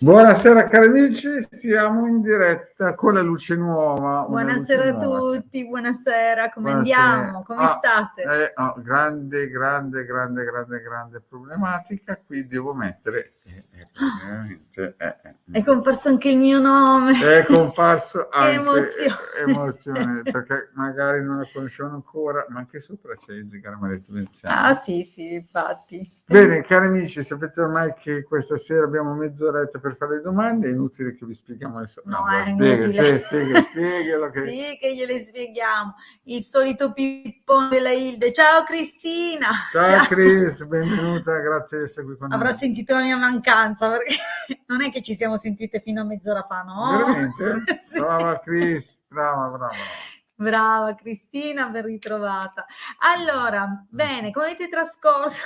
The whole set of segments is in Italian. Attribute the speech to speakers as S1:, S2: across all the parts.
S1: Buonasera cari amici, siamo in diretta con la luce nuova, una luce
S2: Buonasera a
S1: nuova.
S2: tutti, buonasera, come
S1: Buonasera.
S2: andiamo? Come state?
S1: Grande problematica, qui devo mettere, praticamente,
S2: È comparso anche il mio nome.
S1: è comparso
S2: Che
S1: anche emozione,
S2: emozione.
S1: perché magari non la conoscevano ancora, ma anche sopra c'è il Maledetto
S2: Ah
S1: Veneziano.
S2: sì, sì, infatti.
S1: Bene, cari amici, sapete ormai che questa sera abbiamo mezz'oretta per fare le domande, è inutile che vi spieghiamo adesso.
S2: No,
S1: No,
S2: è inutile.
S1: spiegalo che...
S2: Sì, che gliele spieghiamo. Il solito pippone della Hilde. Ciao Cristina!
S1: Ciao Chris, benvenuta, grazie di essere qui con
S2: Avrà
S1: noi.
S2: sentito la mia mancanza, perché non è che ci siamo sentite fino a mezz'ora fa, no?
S1: Veramente?
S2: Sì.
S1: Brava Chris, brava.
S2: Brava Cristina, ben ritrovata. Allora, bene, come avete trascorso?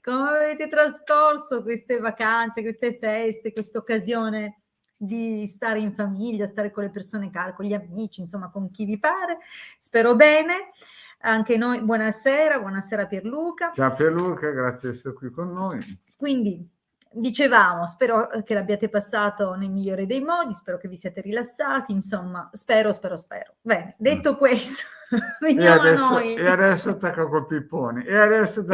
S2: Come avete trascorso queste vacanze, queste feste, questa occasione di stare in famiglia, stare con le persone care, con gli amici, insomma, con chi vi pare? Spero bene. Anche noi, buonasera Pierluca.
S1: Ciao Pierluca, grazie di essere qui con noi.
S2: Quindi dicevamo, spero che l'abbiate passato nel migliore dei modi, spero che vi siate rilassati, insomma, spero. Bene, detto questo, veniamo a noi.
S1: E adesso attacca col pippone, sono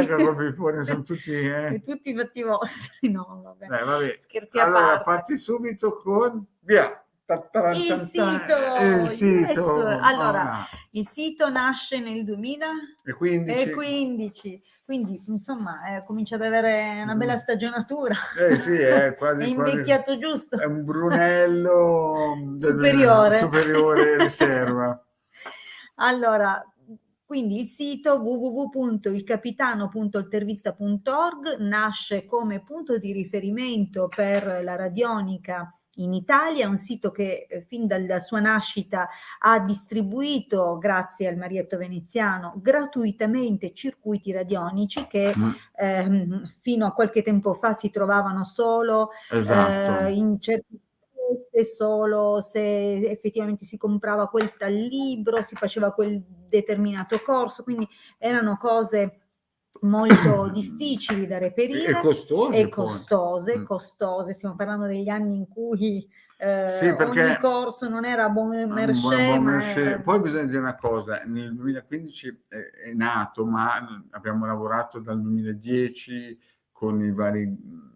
S1: tutti...
S2: E tutti i fatti vostri, no, vabbè.
S1: Vabbè.
S2: Scherzi a
S1: Allora,
S2: parte.
S1: parti subito con... Via!
S2: Il
S1: Il
S2: sito, yes.
S1: sito,
S2: Allora, il sito nasce nel
S1: 2015.
S2: 2015, quindi insomma comincia ad avere una bella stagionatura.
S1: Sì, è
S2: È invecchiato giusto.
S1: È un Brunello superiore riserva.
S2: Allora, quindi il sito www.ilcapitano.intervista.org nasce come punto di riferimento per la radionica in Italia, un sito che fin dalla sua nascita ha distribuito, grazie al Marietto Veneziano, gratuitamente circuiti radionici che fino a qualche tempo fa si trovavano solo in certi solo se effettivamente si comprava quel tal libro, si faceva quel determinato corso, quindi erano cose molto difficili da reperire
S1: e costose,
S2: e costose. Stiamo parlando degli anni in cui ogni corso non era bon marché, ma era...
S1: Poi bisogna dire una cosa, nel 2015 è nato, ma abbiamo lavorato dal 2010 con i vari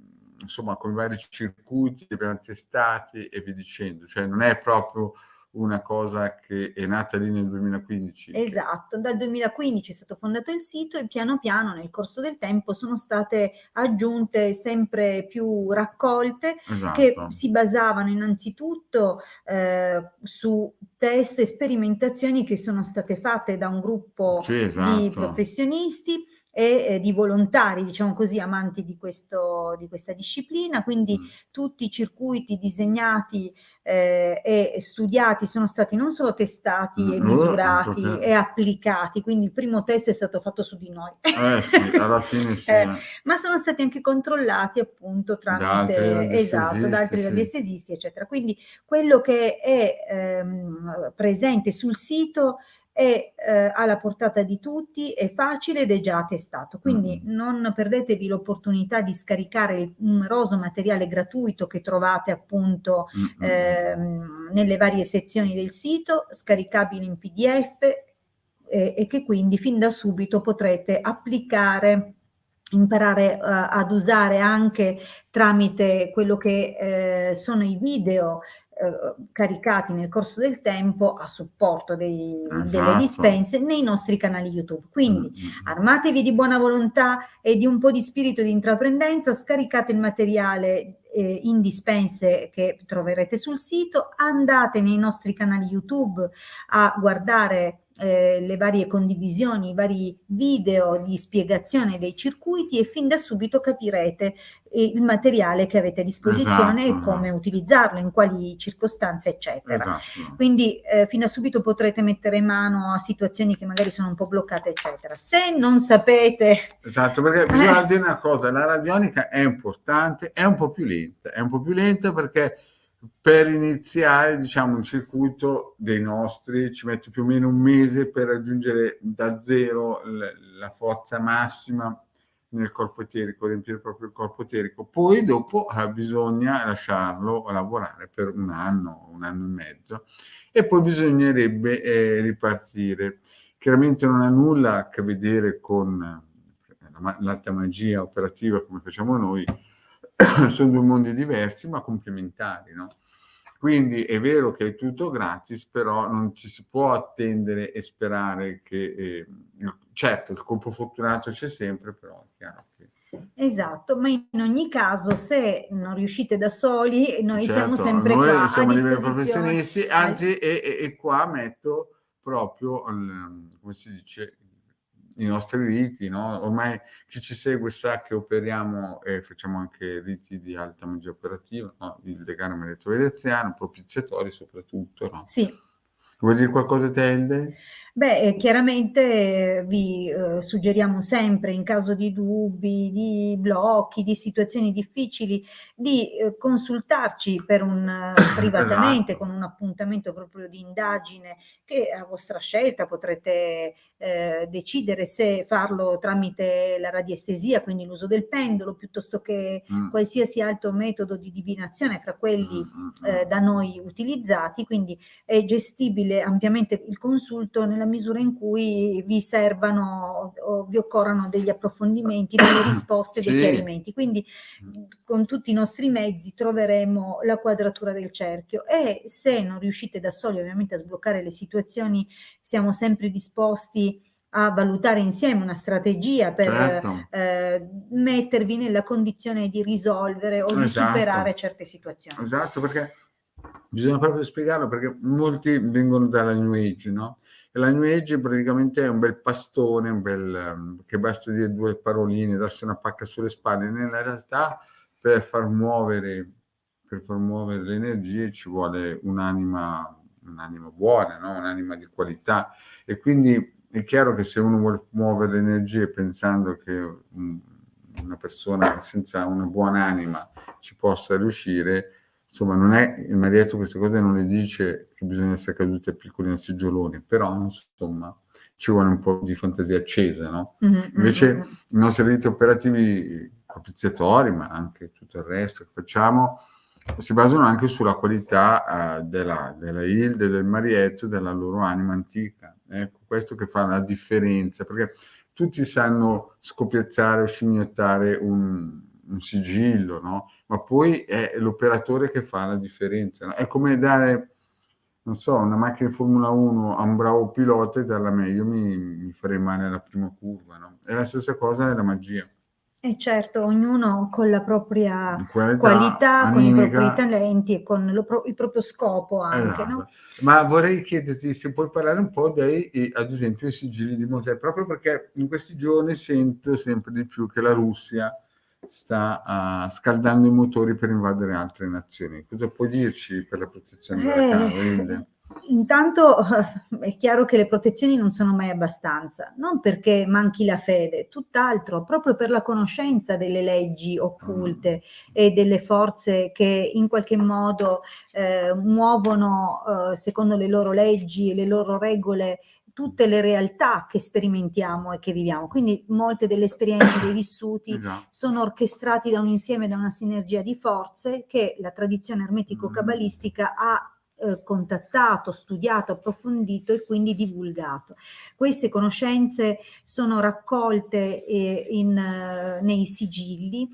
S1: con i vari circuiti, li abbiamo testati e via dicendo, cioè non è proprio una cosa che è nata lì nel 2015.
S2: Esatto, dal 2015 è stato fondato il sito e piano piano nel corso del tempo sono state aggiunte sempre più raccolte che si basavano innanzitutto su test e sperimentazioni che sono state fatte da un gruppo di professionisti e di volontari, diciamo così, amanti di questa disciplina, quindi tutti i circuiti disegnati e studiati sono stati non solo testati e misurati e applicati, quindi il primo test è stato fatto su di noi.
S1: Sì, alla fine sì.
S2: Ma sono stati anche controllati appunto tramite da altri radiestesisti, eccetera. Quindi quello che è presente sul sito è alla portata di tutti, è facile ed è già testato, quindi non perdetevi l'opportunità di scaricare il numeroso materiale gratuito che trovate appunto nelle varie sezioni del sito, scaricabili in PDF e che quindi fin da subito potrete applicare, imparare ad usare anche tramite quello che sono i video caricati nel corso del tempo a supporto delle dispense nei nostri canali YouTube. Quindi armatevi di buona volontà e di un po' di spirito di intraprendenza, scaricate il materiale in dispense che troverete sul sito, andate nei nostri canali YouTube a guardare le varie condivisioni, i vari video di spiegazione dei circuiti e fin da subito capirete il materiale che avete a disposizione e come utilizzarlo, in quali circostanze, eccetera. Quindi fin da subito potrete mettere mano a situazioni che magari sono un po' bloccate, eccetera. Se non sapete...
S1: Esatto, perché bisogna dire una cosa, la radionica è importante, è un po' più lenta perché per iniziare, diciamo, un circuito dei nostri ci mette più o meno un mese per raggiungere da zero la forza massima nel corpo eterico, riempire proprio il corpo eterico. Poi dopo bisogna lasciarlo lavorare per un anno e mezzo, e poi bisognerebbe ripartire. Chiaramente non ha nulla a che vedere con l'alta magia operativa come facciamo noi, sono due mondi diversi ma complementari, no? Quindi è vero che è tutto gratis, però non ci si può attendere e sperare che certo il colpo fortunato c'è sempre, però è chiaro che...
S2: Esatto, ma in ogni caso, se non riuscite da soli, noi siamo
S1: Certo,
S2: sempre
S1: noi
S2: qua
S1: siamo
S2: a
S1: liberi
S2: disposizione.
S1: professionisti, anzi, e qua metto proprio, come si dice, i nostri riti, no? Ormai chi ci segue sa che operiamo e facciamo anche riti di alta magia operativa, no? Il decano emerito veneziano, propiziatori soprattutto, no?
S2: Sì.
S1: Vuoi dire qualcosa te, Elde?
S2: Beh, chiaramente vi suggeriamo sempre, in caso di dubbi, di blocchi, di situazioni difficili, di consultarci per privatamente,
S1: Esatto.
S2: con un appuntamento proprio di indagine che a vostra scelta potrete decidere se farlo tramite la radiestesia, quindi l'uso del pendolo, piuttosto che qualsiasi altro metodo di divinazione fra quelli da noi utilizzati. Quindi è gestibile ampiamente il consulto nella misura in cui vi servano o vi occorrano degli approfondimenti, delle risposte, dei chiarimenti. Quindi con tutti i nostri mezzi troveremo la quadratura del cerchio, e se non riuscite da soli ovviamente a sbloccare le situazioni, siamo sempre disposti a valutare insieme una strategia per mettervi nella condizione di risolvere o di superare certe situazioni.
S1: Esatto, perché bisogna proprio spiegarlo, perché molti vengono dalla New Age, no? E la New Age praticamente è un bel pastone, che basta dire due paroline, darsi una pacca sulle spalle. Nella realtà per far muovere le energie ci vuole un'anima buona, no? Un'anima di qualità, e quindi è chiaro che se uno vuole muovere le energie pensando che una persona senza una buona anima ci possa riuscire, insomma, non è, il Marietto queste cose non le dice che bisogna essere caduti a piccoli nei seggioloni, però insomma ci vuole un po' di fantasia accesa, no? Invece i nostri riti operativi propiziatori, ma anche tutto il resto che facciamo, si basano anche sulla qualità della Hilde, del Marietto, della loro anima antica. Ecco, questo che fa la differenza, perché tutti sanno scoppiazzare o scimmiottare un sigillo, no? Ma poi è l'operatore che fa la differenza, no? È come dare, non so, una macchina di Formula 1 a un bravo pilota e darla meglio, mi farei male alla prima curva, no? È la stessa cosa della magia.
S2: E certo, ognuno con la propria qualità, animica, con i propri talenti e con il proprio scopo anche, no?
S1: Ma vorrei chiederti se puoi parlare un po' ad esempio, i sigilli di Mosè, proprio perché in questi giorni sento sempre di più che la Russia sta scaldando i motori per invadere altre nazioni. Cosa puoi dirci per la protezione della casa?
S2: Intanto è chiaro che le protezioni non sono mai abbastanza, non perché manchi la fede, tutt'altro, proprio per la conoscenza delle leggi occulte e delle forze che in qualche modo muovono secondo le loro leggi e le loro regole tutte le realtà che sperimentiamo e che viviamo. Quindi molte delle esperienze dei vissuti sono orchestrati da un insieme, da una sinergia di forze che la tradizione ermetico-cabalistica ha contattato, studiato, approfondito e quindi divulgato. Queste conoscenze sono raccolte nei sigilli.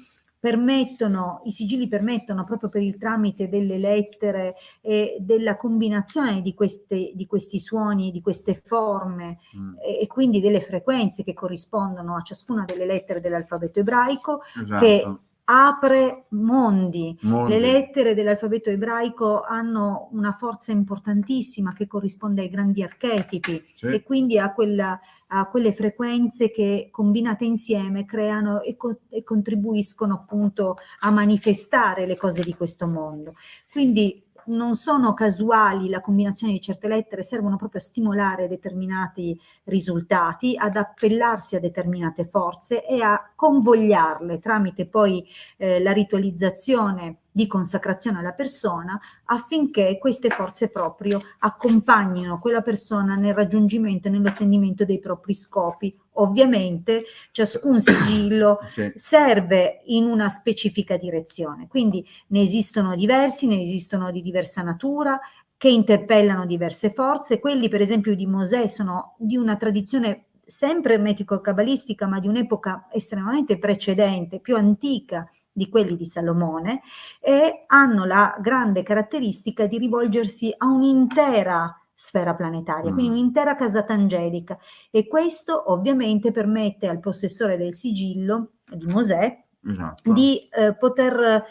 S2: I sigilli permettono, proprio per il tramite delle lettere e della combinazione di questi suoni, di queste forme e quindi delle frequenze che corrispondono a ciascuna delle lettere dell'alfabeto ebraico, che apre mondi. Le lettere dell'alfabeto ebraico hanno una forza importantissima che corrisponde ai grandi archetipi e quindi a quelle frequenze che combinate insieme creano e contribuiscono appunto a manifestare le cose di questo mondo. Quindi non sono casuali la combinazione di certe lettere, servono proprio a stimolare determinati risultati, ad appellarsi a determinate forze e a convogliarle tramite poi la ritualizzazione di consacrazione alla persona, affinché queste forze proprio accompagnino quella persona nel raggiungimento e nell'ottenimento dei propri scopi Ovviamente ciascun sigillo
S1: Sì.
S2: serve in una specifica direzione, quindi ne esistono diversi, ne esistono di diversa natura, che interpellano diverse forze. Quelli per esempio di Mosè sono di una tradizione sempre ermetico-cabalistica, ma di un'epoca estremamente precedente, più antica di quelli di Salomone, e hanno la grande caratteristica di rivolgersi a un'intera sfera planetaria, quindi un'intera casata angelica, e questo ovviamente permette al possessore del sigillo di Mosè di poter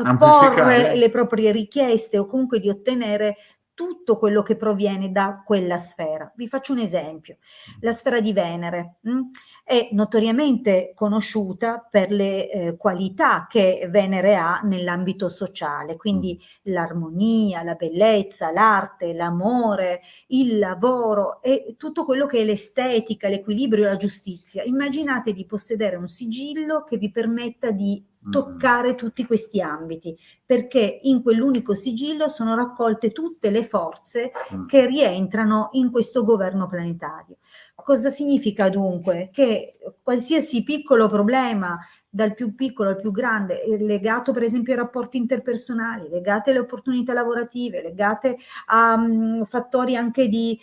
S2: apporre le proprie richieste o comunque di ottenere tutto quello che proviene da quella sfera. Vi faccio un esempio. La sfera di Venere è notoriamente conosciuta per le qualità che Venere ha nell'ambito sociale, quindi l'armonia, la bellezza, l'arte, l'amore, il lavoro e tutto quello che è l'estetica, l'equilibrio e la giustizia. Immaginate di possedere un sigillo che vi permetta di toccare tutti questi ambiti, perché in quell'unico sigillo sono raccolte tutte le forze che rientrano in questo governo planetario. Cosa significa dunque? Che qualsiasi piccolo problema, dal più piccolo al più grande, legato per esempio ai rapporti interpersonali, legate alle opportunità lavorative, legate a fattori anche di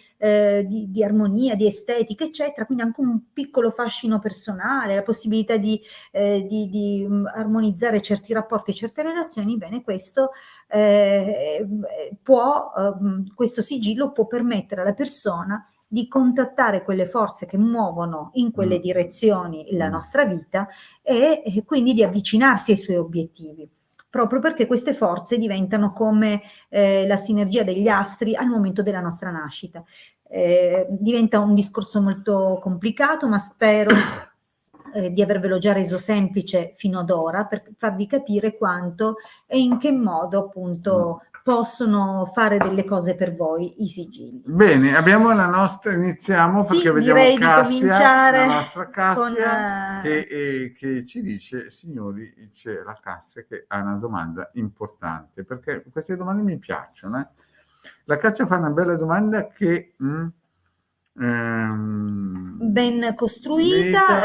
S2: armonia, di estetica, eccetera, quindi anche un piccolo fascino personale, la possibilità di armonizzare certi rapporti, certe relazioni, bene, questo questo sigillo può permettere alla persona di contattare quelle forze che muovono in quelle direzioni la nostra vita e quindi di avvicinarsi ai suoi obiettivi, proprio perché queste forze diventano come la sinergia degli astri al momento della nostra nascita. Diventa un discorso molto complicato, ma spero di avervelo già reso semplice fino ad ora per farvi capire quanto e in che modo appunto possono fare delle cose per voi i sigilli.
S1: Bene, abbiamo la nostra, iniziamo
S2: sì,
S1: perché vediamo
S2: direi
S1: Cassia,
S2: di cominciare
S1: la nostra Cassia
S2: con,
S1: che ci dice, signori, c'è la Cassia che ha una domanda importante, perché queste domande mi piacciono. La Cassia fa una bella domanda che
S2: ben costruita,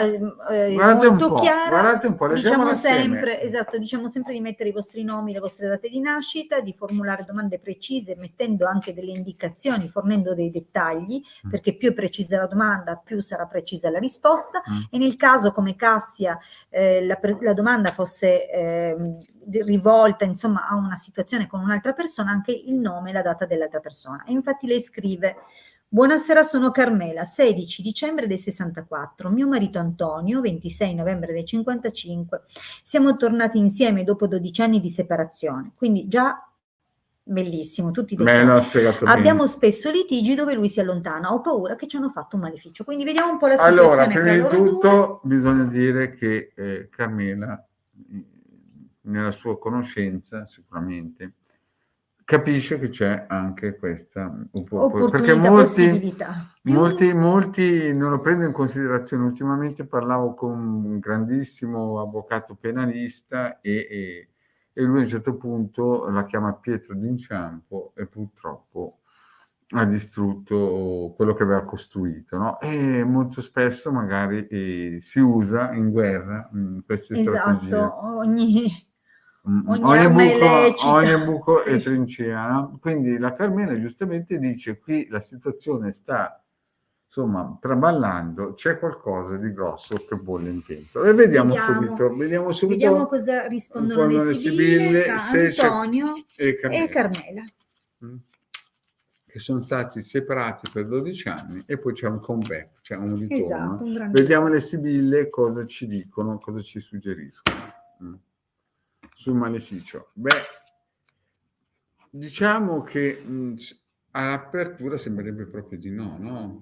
S2: molto chiara.
S1: Guardate un po',
S2: diciamo sempre, esatto, diciamo sempre di mettere i vostri nomi, le vostre date di nascita, di formulare domande precise, mettendo anche delle indicazioni, fornendo dei dettagli, perché più è precisa la domanda, più sarà precisa la risposta. E nel caso, come Cassia, la domanda fosse rivolta, insomma, a una situazione con un'altra persona, anche il nome e la data dell'altra persona. E infatti lei scrive: buonasera, sono Carmela, 16 dicembre del 64, mio marito Antonio, 26 novembre del 55. Siamo tornati insieme dopo 12 anni di separazione, quindi già bellissimo, tutti i dettagli. Abbiamo spesso litigi dove lui si allontana, ho paura che ci hanno fatto un maleficio. Quindi vediamo un po' la situazione.
S1: Allora, prima di tutto bisogna dire che Carmela, nella sua conoscenza sicuramente, capisce che c'è anche questa
S2: opportunità, perché
S1: molti non lo prendono in considerazione. Ultimamente parlavo con un grandissimo avvocato penalista e lui a un certo punto la chiama Pietro d'inciampo e purtroppo ha distrutto quello che aveva costruito, no? E molto spesso magari si usa in guerra queste strategie. Ogni buco è trincea, no? Quindi la Carmela giustamente dice: qui la situazione sta insomma traballando, c'è qualcosa di grosso che bolle in pentola. E vediamo subito
S2: cosa rispondono le sibille tra Antonio e Carmela,
S1: che sono stati separati per 12 anni e poi c'è un comeback, c'è un ritorno.
S2: Esatto,
S1: vediamo le sibille cosa ci dicono, cosa ci suggeriscono sul maleficio. Diciamo che all'apertura sembrerebbe proprio di no, no?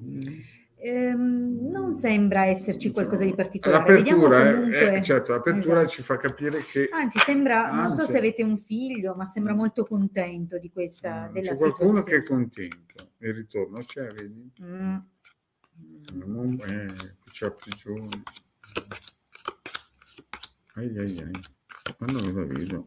S2: Non sembra esserci qualcosa di particolare.
S1: L'apertura,
S2: comunque,
S1: certo, l'apertura ci fa capire che...
S2: Anzi, sembra, non so se avete un figlio, ma sembra molto contento di questa, della
S1: c'è qualcuno
S2: situazione.
S1: che è contento. Il ritorno c'è, vedi? C'è prigione. Quando lo vedo.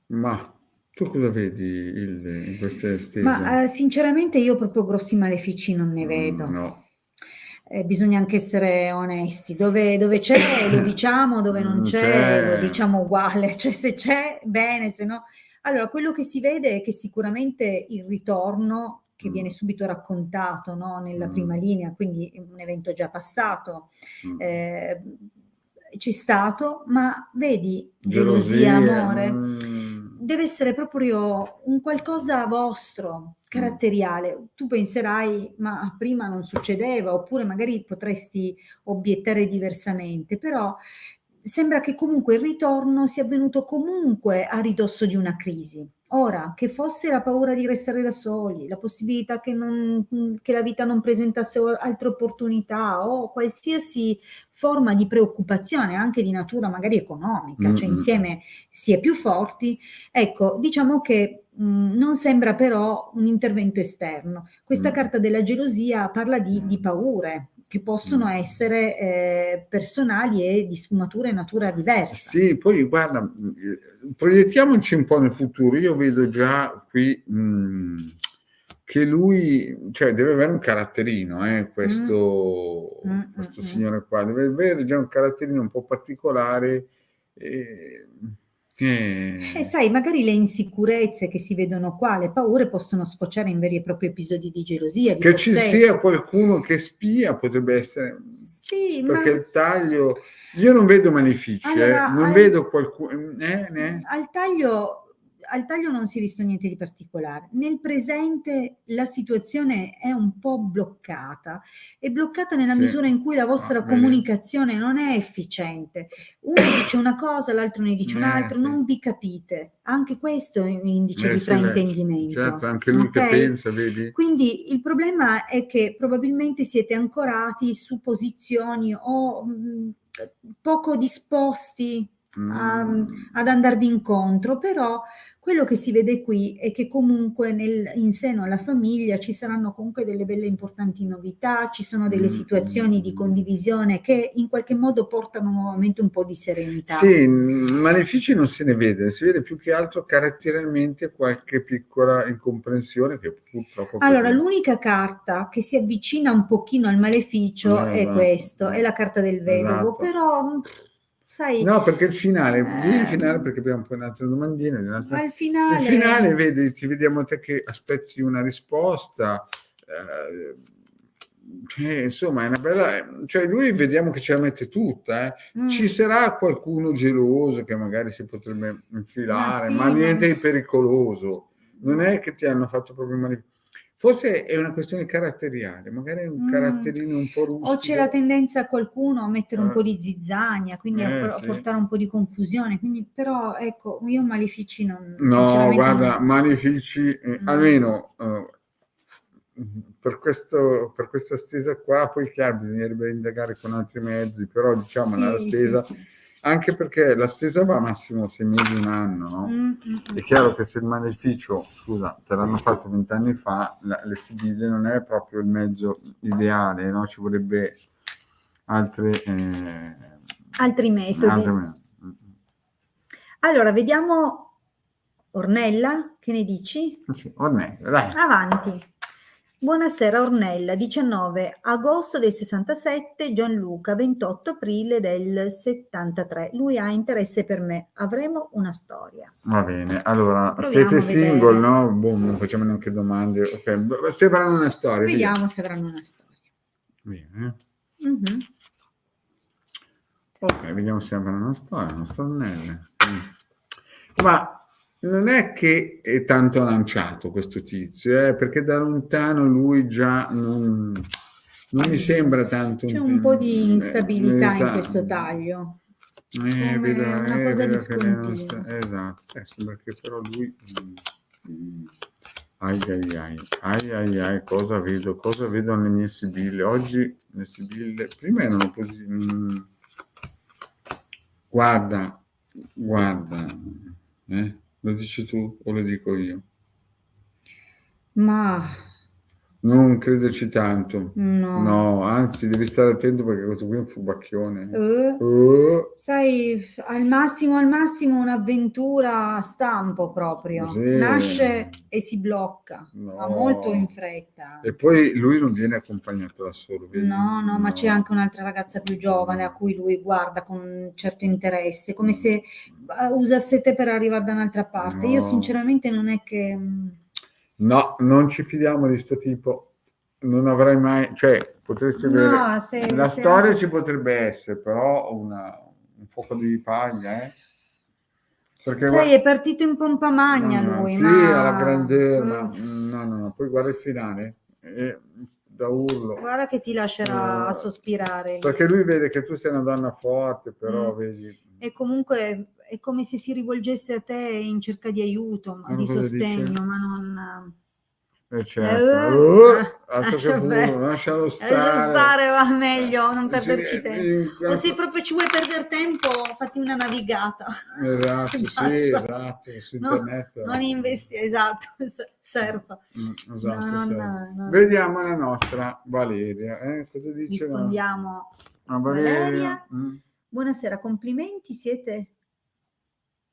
S1: Ma Tu cosa vedi in queste stese?
S2: Ma sinceramente io proprio grossi malefici non ne vedo.
S1: No.
S2: Bisogna anche essere onesti, dove c'è lo diciamo, dove non c'è lo diciamo uguale, cioè se c'è bene, se no. Allora, quello che si vede è che sicuramente il ritorno, che viene subito raccontato, no, nella prima linea, quindi un evento già passato, c'è stato, ma vedi, gelosia, amore, deve essere proprio un qualcosa vostro, caratteriale. Tu penserai, ma prima non succedeva, oppure magari potresti obiettare diversamente, però sembra che comunque il ritorno sia avvenuto comunque a ridosso di una crisi. Ora, che fosse la paura di restare da soli, la possibilità che la vita non presentasse altre opportunità o qualsiasi forma di preoccupazione, anche di natura magari economica, cioè insieme si è più forti, ecco, diciamo che non sembra però un intervento esterno. Questa carta della gelosia parla di paure che possono essere personali e di sfumatura e natura diversa.
S1: Sì, poi guarda, proiettiamoci un po' nel futuro. Io vedo già qui che lui, cioè, deve avere un caratterino, questo signore qua, deve avere già un caratterino un po' particolare.
S2: Sai, magari le insicurezze che si vedono qua, le paure possono sfociare in veri e propri episodi di gelosia, di
S1: che ci
S2: possesso.
S1: sia qualcuno che spia potrebbe essere,
S2: sì,
S1: perché
S2: ma
S1: il taglio, io non vedo malefici,
S2: allora,
S1: non vedo qualcuno,
S2: al taglio non si è visto niente di particolare. Nel presente la situazione è un po' bloccata. È bloccata nella
S1: Sì.
S2: misura in cui la vostra comunicazione non è efficiente. Uno dice una cosa, l'altro ne dice un'altra,
S1: sì.
S2: non vi capite. Anche questo è un indice di
S1: sì,
S2: fraintendimento.
S1: certo, anche lui che
S2: ok?
S1: pensa, vedi?
S2: Quindi il problema è che probabilmente siete ancorati su posizioni o poco disposti ad andarvi incontro, però quello che si vede qui è che comunque in seno alla famiglia ci saranno comunque delle belle importanti novità, ci sono delle situazioni di condivisione che in qualche modo portano nuovamente un po' di serenità.
S1: Sì, malefici non se ne vede, si vede più che altro caratterialmente qualche piccola incomprensione che purtroppo...
S2: Allora, l'unica carta che si avvicina un pochino al maleficio è questo, è la carta del vedovo, però... Sai,
S1: no, perché il finale, dimmi il finale perché abbiamo poi un'altra domandina.
S2: Ma il
S1: finale, vedi, ci vediamo te che aspetti una risposta. Insomma, è una bella. Cioè, lui vediamo che ce la mette tutta. Ci sarà qualcuno geloso che magari si potrebbe infilare, ma niente di pericoloso. Non è che ti hanno fatto proprio male. Forse è una questione caratteriale, magari è un caratterino un po' rustico.
S2: O c'è la tendenza a qualcuno a mettere un po' di zizzania, quindi a portare un po' di confusione. Quindi, però, ecco, io malefici non...
S1: No, guarda, malefici, almeno per questa stesa qua, poi chiaro, bisognerebbe indagare con altri mezzi, però diciamo la stesa... Sì. Anche perché la stesa va massimo 6 mesi, un anno, no? È chiaro che se il maleficio, scusa, te l'hanno fatto 20 anni fa, le sibille non è proprio il mezzo ideale, no? Ci vorrebbe altri
S2: metodi. Allora, vediamo Ornella, che ne dici?
S1: Sì, Ornella, dai.
S2: Avanti. Buonasera Ornella, 19 agosto del 67, Gianluca, 28 aprile del 73. Lui ha interesse per me, avremo una storia.
S1: Va bene, allora, siete single, no? Boh, non facciamo neanche domande. Ok, se avranno una storia.
S2: Vediamo se avranno una storia.
S1: Bene. Ok, vediamo se avranno una storia, Ornella. Ma non è che è tanto lanciato questo tizio, perché da lontano lui già non mi sembra tanto...
S2: C'è un po' di instabilità in questo taglio.
S1: Vedo,
S2: una cosa discontinua.
S1: Esatto, sembra che però lui... ai, cosa vedo nelle mie sibille? Oggi le sibille, prima erano così... Guarda, lo dici tu o lo dico io?
S2: Ma
S1: Non crederci tanto.
S2: No.
S1: No, anzi, devi stare attento perché questo qui è un fubacchione.
S2: Sai, al massimo un'avventura a stampo proprio.
S1: Sì.
S2: Nasce e si blocca,
S1: No.
S2: ma molto in fretta.
S1: E poi lui non viene accompagnato da solo, vedi?
S2: No, ma c'è anche un'altra ragazza più giovane a cui lui guarda con un certo interesse, come se usasse te per arrivare da un'altra parte. Io sinceramente non è che...
S1: No, non ci fidiamo di sto tipo. Non avrai mai... Cioè, potresti avere... La storia ci potrebbe essere, però un fuoco di paglia, Perché
S2: sai, è partito in pompa magna lui,
S1: sì,
S2: ma...
S1: alla grande... No, poi guarda il finale, da urlo.
S2: Guarda che ti lascerà sospirare.
S1: Perché lui vede che tu sei una donna forte, però vedi...
S2: E comunque è come se si rivolgesse a te in cerca di aiuto, di sostegno, ma non...
S1: certo. Lascialo stare,
S2: va meglio, non perderci tempo. O se proprio ci vuoi perdere tempo, fatti una navigata.
S1: Esatto, sì, esatto, su internet.
S2: Non investi, esatto, surfa.
S1: Esatto, no. Vediamo la nostra Valeria. Cosa dice?
S2: Rispondiamo a Valeria. Buonasera, complimenti, siete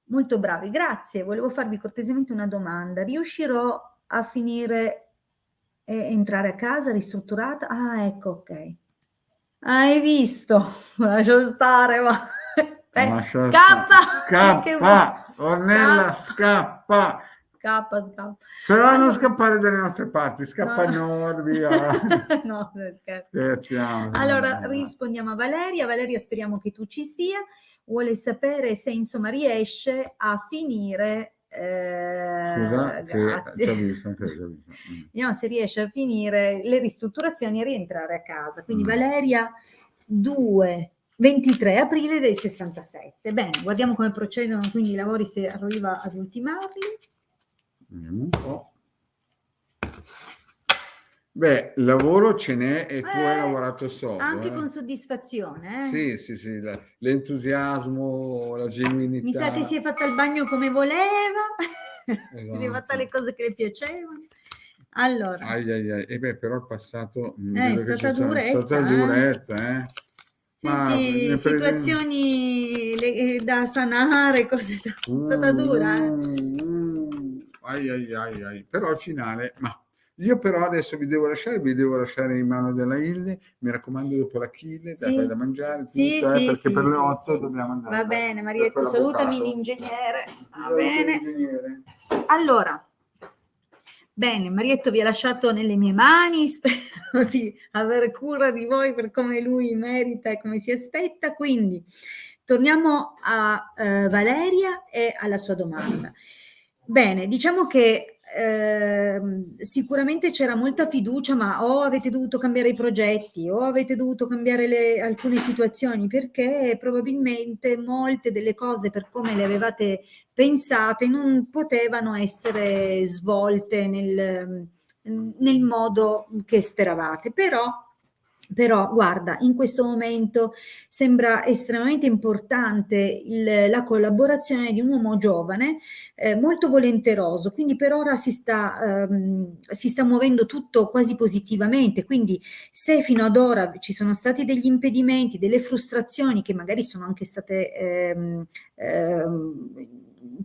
S2: molto bravi. Grazie, volevo farvi cortesemente una domanda. Riuscirò a finire e entrare a casa ristrutturata? Ah, ecco, ok. Hai visto? Lascio stare, ma... Scappa!
S1: Ornella, scappa!
S2: Scappa.
S1: Però non scappare dalle nostre parti, scappa via.
S2: No, scherziamo. Allora, rispondiamo a Valeria. Valeria, speriamo che tu ci sia. Vuole sapere se insomma riesce a finire...
S1: Scusa,
S2: grazie. Vediamo se riesce a finire le ristrutturazioni e rientrare a casa. Quindi Valeria 23 aprile del 67. Bene, guardiamo come procedono quindi i lavori, se arriva ad ultimarli.
S1: Vediamo un po'. Beh, lavoro ce n'è e tu hai lavorato solo.
S2: Anche con soddisfazione.
S1: Sì, l'entusiasmo, la genuinità.
S2: Mi sa che si è fatta il bagno come voleva, si è fatta le cose che le piacevano. Allora.
S1: E beh, però il passato
S2: è stata durezza. Senti, situazioni da sanare, cose è stata dura.
S1: Però al finale, io però adesso vi devo lasciare in mano della Hilde, mi raccomando dopo la chile, dai da mangiare, tutto, perché per le 8 dobbiamo andare.
S2: Va bene, Marietto, salutami l'ingegnere. Va bene. Allora, bene, Marietto vi ha lasciato nelle mie mani, spero di avere cura di voi per come lui merita e come si aspetta, quindi torniamo a Valeria e alla sua domanda. Bene, diciamo che sicuramente c'era molta fiducia, ma o avete dovuto cambiare i progetti o avete dovuto cambiare alcune situazioni, perché probabilmente molte delle cose per come le avevate pensate non potevano essere svolte nel modo che speravate. Però guarda, in questo momento sembra estremamente importante la collaborazione di un uomo giovane, molto volenteroso, quindi per ora si sta muovendo tutto quasi positivamente, quindi se fino ad ora ci sono stati degli impedimenti, delle frustrazioni che magari sono anche state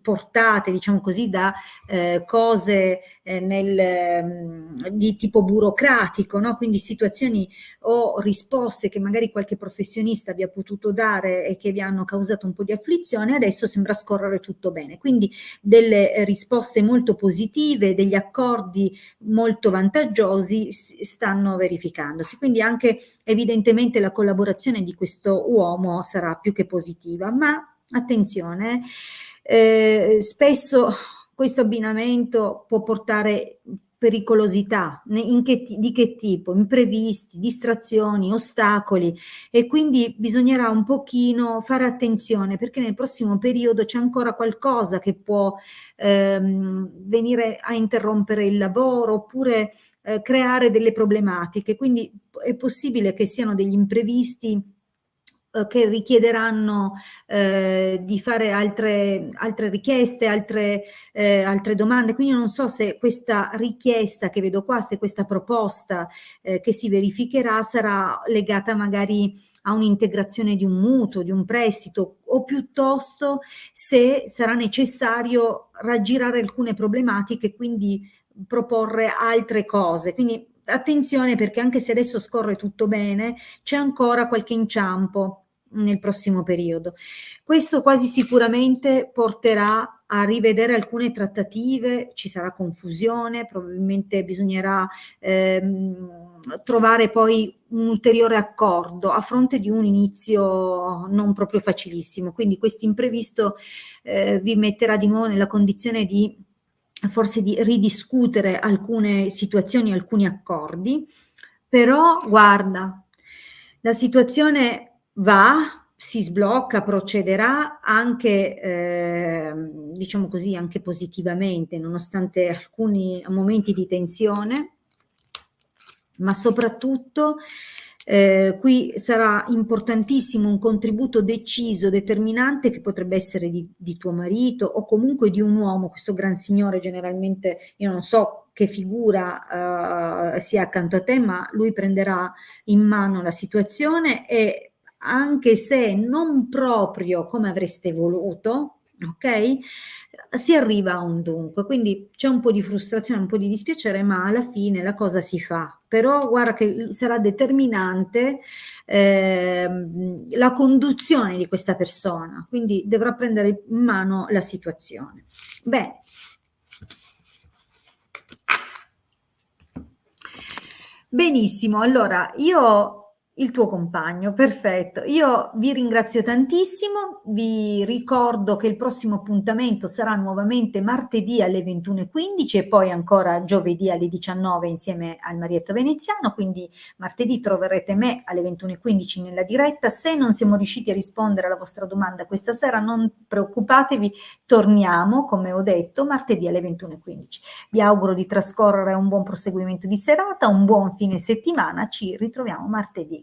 S2: portate, diciamo così, da cose di tipo burocratico, no? Quindi situazioni o risposte che magari qualche professionista vi ha potuto dare e che vi hanno causato un po' di afflizione, adesso sembra scorrere tutto bene. Quindi delle risposte molto positive, degli accordi molto vantaggiosi stanno verificandosi. Quindi anche evidentemente la collaborazione di questo uomo sarà più che positiva, ma attenzione, spesso questo abbinamento può portare pericolosità, di che tipo? Imprevisti, distrazioni, ostacoli, e quindi bisognerà un pochino fare attenzione, perché nel prossimo periodo c'è ancora qualcosa che può venire a interrompere il lavoro oppure creare delle problematiche, quindi è possibile che siano degli imprevisti che richiederanno di fare altre richieste, altre domande. Quindi non so se questa richiesta che vedo qua, se questa proposta che si verificherà sarà legata magari a un'integrazione di un mutuo, di un prestito, o piuttosto se sarà necessario raggirare alcune problematiche e quindi proporre altre cose. Quindi attenzione, perché anche se adesso scorre tutto bene, c'è ancora qualche inciampo nel prossimo periodo. Questo quasi sicuramente porterà a rivedere alcune trattative, ci sarà confusione, probabilmente bisognerà trovare poi un ulteriore accordo a fronte di un inizio non proprio facilissimo. Quindi questo imprevisto vi metterà di nuovo nella condizione di forse di ridiscutere alcune situazioni, alcuni accordi, però guarda, la situazione va, si sblocca, procederà anche, diciamo così, anche positivamente, nonostante alcuni momenti di tensione, ma soprattutto qui sarà importantissimo un contributo deciso, determinante, che potrebbe essere di tuo marito o comunque di un uomo. Questo gran signore, generalmente io non so che figura sia accanto a te, ma lui prenderà in mano la situazione, e anche se non proprio come avreste voluto, ok? Si arriva a un dunque, quindi c'è un po' di frustrazione, un po' di dispiacere, ma alla fine la cosa si fa. Però guarda che sarà determinante la conduzione di questa persona, quindi dovrà prendere in mano la situazione. Bene. Benissimo, allora io, il tuo compagno, perfetto. Io vi ringrazio tantissimo, vi ricordo che il prossimo appuntamento sarà nuovamente martedì alle 21:15 e poi ancora giovedì alle 19 insieme al Marietto Veneziano, quindi martedì troverete me alle 21:15 nella diretta. Se non siamo riusciti a rispondere alla vostra domanda questa sera, non preoccupatevi, torniamo, come ho detto, martedì alle 21:15. Vi auguro di trascorrere un buon proseguimento di serata, un buon fine settimana, ci ritroviamo martedì.